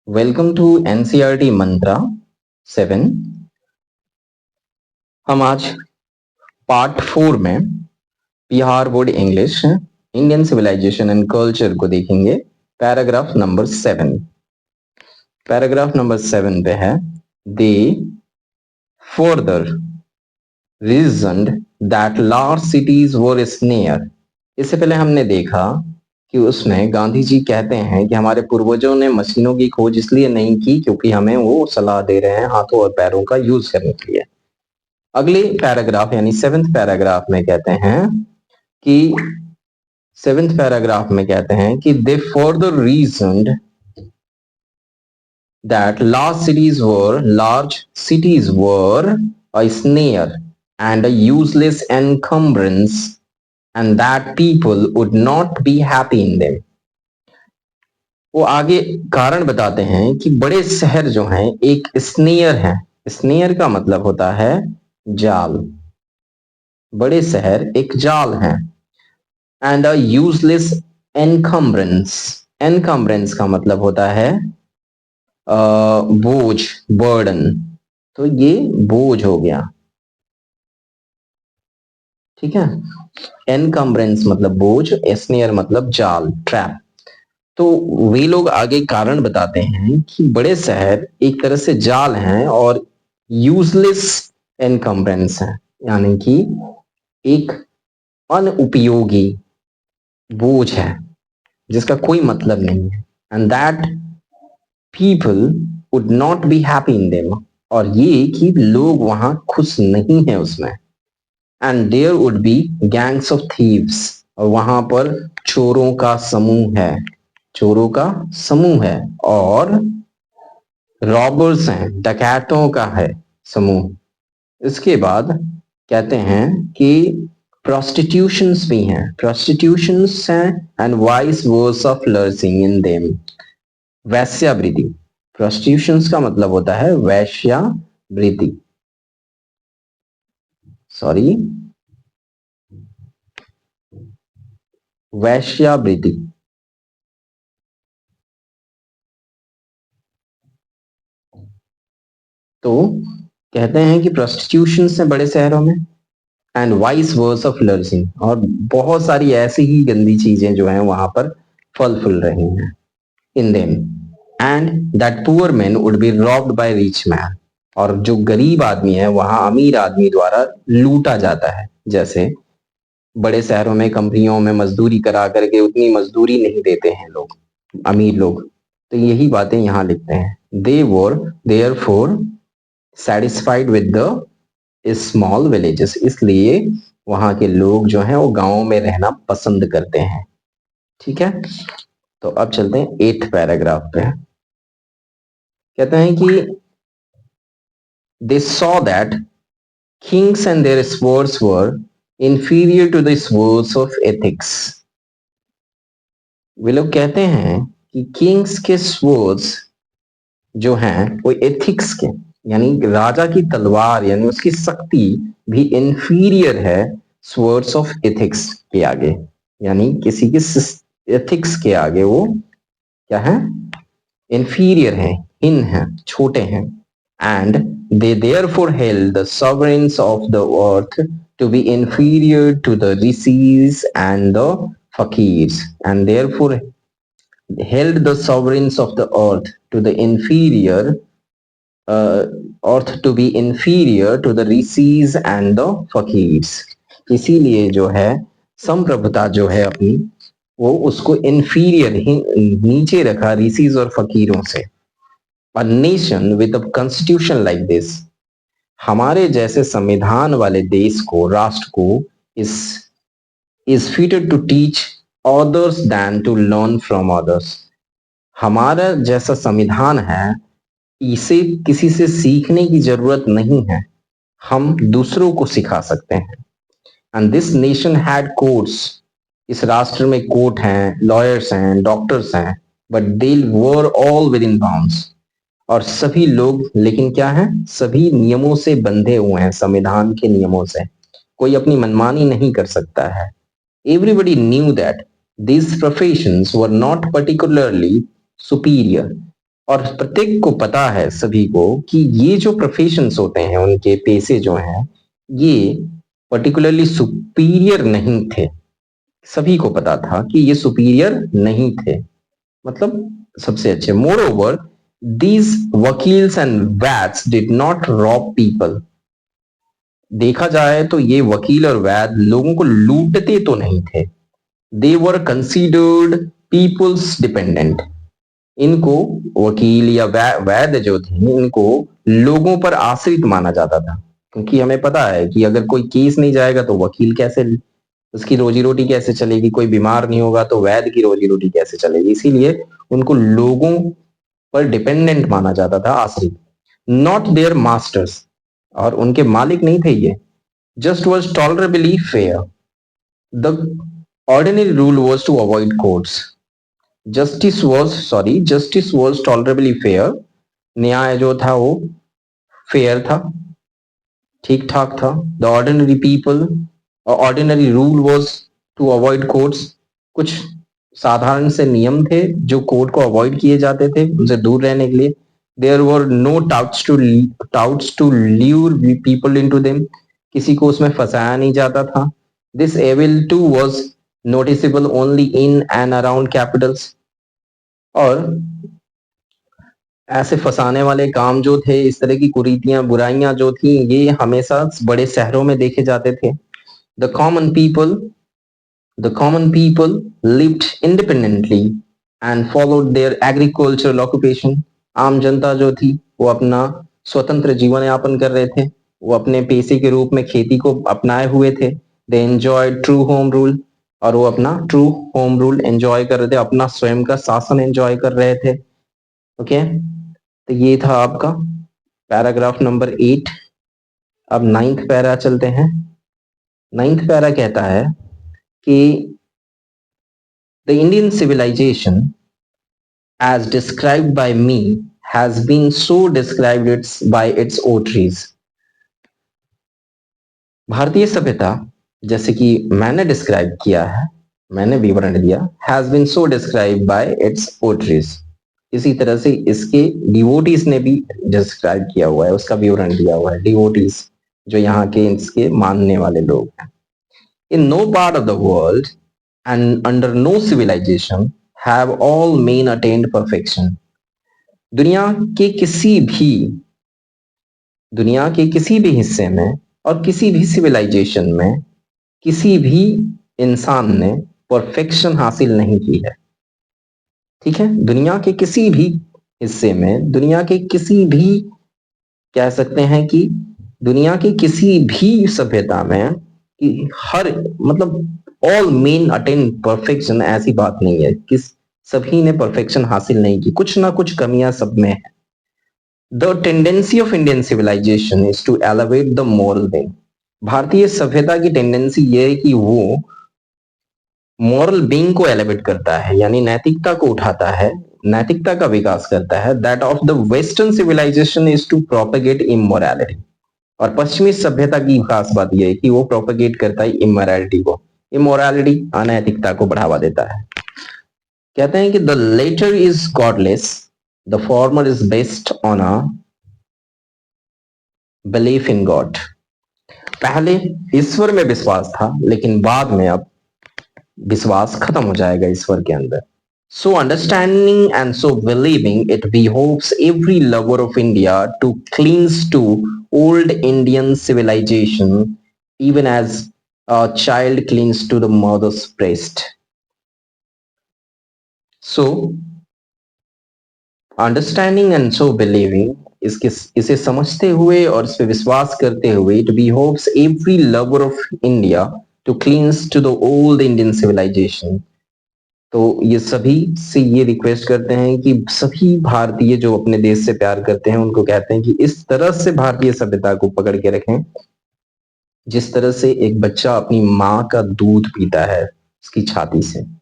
Welcome to NCERT मंत्रा 7। हम आज part 4 में Bihar board English Indian civilisation and culture को देखेंगे। Paragraph number 7। पैराग्राफ नंबर 7 पे है they further reasoned that large cities were snares. इससे पहले हमने देखा कि उसमें गांधी जी कहते हैं कि हमारे पूर्वजों ने मशीनों की खोज इसलिए नहीं की क्योंकि हमें वो सलाह दे रहे हैं हाथों और पैरों का यूज करने के लिए। अगले पैराग्राफ यानी 7th पैराग्राफ में कहते हैं कि 7th पैराग्राफ में कहते हैं कि they further reasoned that large cities were a snare and a useless encumbrance and that people would not be happy in them। वो आगे कारण बताते हैं कि बड़े शहर जो हैं एक स्नेयर है। स्नेयर का मतलब होता है जाल। बड़े शहर एक जाल है। And a useless एनकम्ब्रेंस। एनकम्ब्रेंस का मतलब होता है बोझ, बर्डन। तो ये बोझ हो गया, ठीक है। एनकम्ब्रेंस मतलब बोझ, स्नेयर मतलब जाल, ट्रैप। तो वे लोग आगे कारण बताते हैं कि बड़े शहर एक तरह से जाल हैं और यूजलेस एनकम्ब्रेंस है, यानी कि एक अनुपयोगी बोझ है जिसका कोई मतलब नहीं है। And that people would not be happy in them. और ये कि लोग वहां खुश नहीं है उसमें। And there would be gangs of thieves. और वहां पर चोरों का समूह है। चोरों का समूह है और रॉबर्स हैं, डकैतों का है समूह। इसके बाद कहते हैं कि प्रोस्टिट्यूशंस भी हैं। प्रोस्टिट्यूशंस हैं and vice versa flourishing in them. वैश्यावृत्ति। प्रोस्टिट्यूशंस का मतलब होता है वैश्यावृत्ति। सॉरी, वैश्यावृत्ति। तो कहते हैं कि प्रोस्टिट्यूशन से बड़े शहरों में एंड वाइस वर्सा फ्लरिशिंग, और बहुत सारी ऐसी ही गंदी चीजें जो हैं वहां पर फल फूल रही हैं in them. And that poor man would be robbed by rich man. और जो गरीब आदमी है वहां अमीर आदमी द्वारा लूटा जाता है। जैसे बड़े शहरों में कंपनियों में मजदूरी करा करके उतनी मजदूरी नहीं देते हैं लोग, अमीर लोग। तो यही बातें यहाँ लिखते हैं। They were therefore satisfied with the small villages. इसलिए वहां के लोग जो हैं वो गांवों में रहना पसंद करते हैं, ठीक है। तो अब चलते हैं 8th पैराग्राफ पे। कहते हैं कि they saw that kings and their swords were inferior to the swords of ethics। वे लोग कहते हैं कि किंग्स के स्वर्ड्स जो हैं वो एथिक्स के, यानी राजा की तलवार यानी उसकी शक्ति भी इंफीरियर है स्वर्ड्स ऑफ एथिक्स के आगे। यानी किसी के एथिक्स के आगे वो क्या है, इंफीरियर है, हीन है, छोटे हैं। And they therefore held the sovereigns of the earth to be inferior to the rishis and the fakirs, and therefore held the sovereigns of the earth to the inferior earth to be inferior to the rishis and the fakirs। इसीलिए जो है संप्रभुता जो है अपनी वो उसको inferior ही नीचे रखा ऋषिज और फकीरों से। A nation with a constitution like this, हमारे जैसे संविधान वाले देश को, राष्ट्र को is fitted to teach others than to learn from others। हमारा जैसा संविधान है, इसे किसी से सीखने की जरूरत नहीं है, हम दूसरों को सिखा सकते हैं। And this nation had courts. इस राष्ट्र में कोर्ट हैं, लॉयर्स हैं, डॉक्टर्स हैं, but they were all with in bounds. और सभी लोग लेकिन क्या है, सभी नियमों से बंधे हुए हैं, संविधान के नियमों से। कोई अपनी मनमानी नहीं कर सकता है। Everybody knew that these professions were not particularly superior। और प्रत्येक को पता है सभी को कि ये जो प्रोफेशंस होते हैं उनके पेशे जो हैं ये पर्टिकुलरली सुपीरियर नहीं थे। सभी को पता था कि ये सुपीरियर नहीं थे, मतलब सबसे अच्छे। मोर ओवर दीज वकील्स एंड वैट्स डिड नॉट रॉब पीपल। देखा जाए तो ये वकील और वैद लोगों को लूटते तो नहीं थे। दे वर कंसीडर्ड पीपल्स डिपेंडेंट। इनको वकील या वैद्य जो थे इनको लोगों पर आश्रित माना जाता था, क्योंकि हमें पता है कि अगर कोई केस नहीं जाएगा तो वकील कैसे, उसकी रोजी रोटी कैसे चलेगी, कोई बीमार नहीं होगा तो वैद्य की रोजी रोटी कैसे चलेगी। इसीलिए उनको लोगों पर डिपेंडेंट माना जाता था, आश्रित। नॉट देयर मास्टर्स, और उनके मालिक नहीं थे ये। Just was tolerably fair. The ordinary rule was to avoid courts. Justice was tolerably fair. न्याय जो था वो फेयर था, ठीक ठाक था। The ordinary people, ordinary rule was to avoid courts. कुछ साधारण से नियम थे जो कोर्ट को अवॉइड किए जाते थे, उनसे दूर रहने के लिए। There were no touts to lure people into them. किसी को उसमें फंसाया नहीं जाता था। This evil too was noticeable only in and around capitals. और ऐसे फंसाने वाले काम जो थे, इस तरह की कुरीतियां बुराइयां जो थी, ये हमेशा बड़े शहरों में देखे जाते थे। The common people the common people lived independently and followed there agricultural occupation. आम जनता जो थी वो अपना स्वतंत्र जीवन यापन कर रहे थे, वो अपने पेशे के रूप में खेती को अपनाए हुए थे। They enjoy true home rule, और वो अपना ट्रू होम रूल एंजॉय कर रहे थे, अपना स्वयं का शासन एंजॉय कर रहे थे। ओके, तो ये था आपका पैराग्राफ नंबर 8। अब 9th पैरा चलते हैं। 9th पैरा कहता है कि the Indian civilisation as described by me has been so described by its votaries। भारतीय सभ्यता जैसे कि मैंने डिस्क्राइब किया है, मैंने विवरण दिया, has been so described by its votaries। इसी तरह से इसके डिवोटीज ने भी डिस्क्राइब किया हुआ है, उसका विवरण दिया हुआ है। डिवोटीज जो यहाँ के इसके मानने वाले लोग हैं। In no part of the world and under no civilisation have all men attained perfection. दुनिया के किसी भी हिस्से में और किसी भी सिविलाइजेशन में किसी भी इंसान ने परफेक्शन हासिल नहीं की है। ठीक है, दुनिया के किसी भी हिस्से में, दुनिया के किसी भी, कह सकते हैं कि दुनिया की किसी भी सभ्यता में कि हर, मतलब ऑल मेन अटेन परफेक्शन, ऐसी बात नहीं है कि सभी ने परफेक्शन हासिल नहीं की, कुछ ना कुछ कमियां सब में है। The tendency of Indian civilisation is to elevate the moral being. भारतीय सभ्यता की टेंडेंसी ये है कि वो मॉरल बीइंग को एलिवेट करता है, यानी नैतिकता को उठाता है, नैतिकता का विकास करता है। That of the western civilisation is to propagate immorality. और पश्चिमी सभ्यता की खास बात यह है कि वो प्रोपेगेट करता है इमोरलिटी को। इमोरलिटी अनैतिकता को बढ़ावा देता है। कहते हैं कि the latter is godless, the former is based on a belief in God. पहले ईश्वर में विश्वास था, लेकिन बाद में अब विश्वास खत्म हो जाएगा ईश्वर के अंदर। So understanding and so believing, it behoves every lover of India to cling to old Indian civilization, even as a child clings to the mother's breast. So understanding and so believing, इसे समझते हुए और इस पे विश्वास करते हुए, it behoves every lover of India to cling to the old Indian civilization। तो ये सभी से ये रिक्वेस्ट करते हैं कि सभी भारतीय जो अपने देश से प्यार करते हैं उनको कहते हैं कि इस तरह से भारतीय सभ्यता को पकड़ के रखें जिस तरह से एक बच्चा अपनी माँ का दूध पीता है उसकी छाती से।